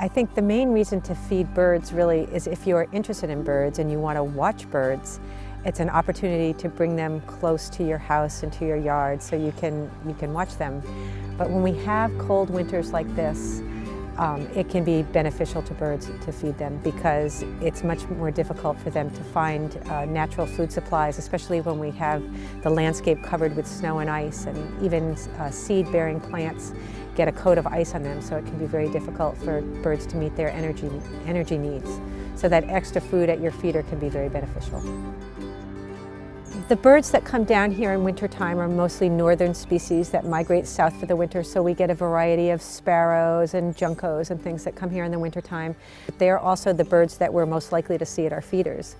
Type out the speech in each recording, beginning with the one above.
I think the main reason to feed birds really is if you're interested in birds and you want to watch birds, it's an opportunity to bring them close to your house and to your yard so you can watch them. But when we have cold winters like this, it can be beneficial to birds to feed them because it's much more difficult for them to find natural food supplies, especially when we have the landscape covered with snow and ice, and even seed-bearing plants get a coat of ice on them, so it can be very difficult for birds to meet their energy needs. So that extra food at your feeder can be very beneficial. The birds that come down here in wintertime are mostly northern species that migrate south for the winter, so we get a variety of sparrows and juncos and things that come here in the wintertime. They're also the birds that we're most likely to see at our feeders.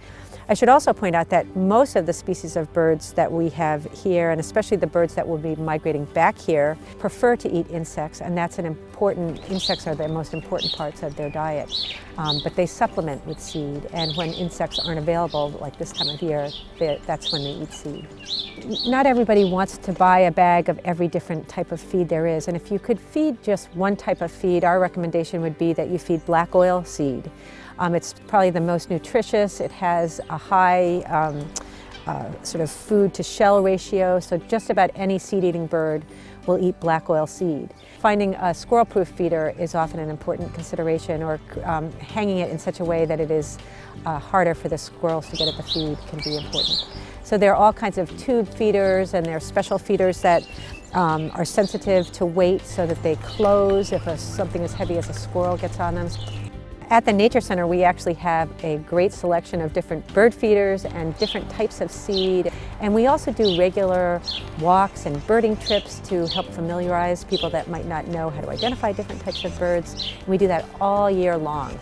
I should also point out that most of the species of birds that we have here, and especially the birds that will be migrating back here, prefer to eat insects, and that's insects are the most important parts of their diet. But they supplement with seed, and when insects aren't available, like this time of year, that's when they eat seed. Not everybody wants to buy a bag of every different type of feed there is, and if you could feed just one type of feed, our recommendation would be that you feed black oil seed. It's probably the most nutritious. It has a high sort of food to shell ratio, so just about any seed-eating bird will eat black oil seed. Finding a squirrel-proof feeder is often an important consideration, or hanging it in such a way that it is harder for the squirrels to get at the feed can be important. So there are all kinds of tube feeders, and there are special feeders that are sensitive to weight so that they close if something as heavy as a squirrel gets on them. At the Nature Center, we actually have a great selection of different bird feeders and different types of seed. And we also do regular walks and birding trips to help familiarize people that might not know how to identify different types of birds. And we do that all year long.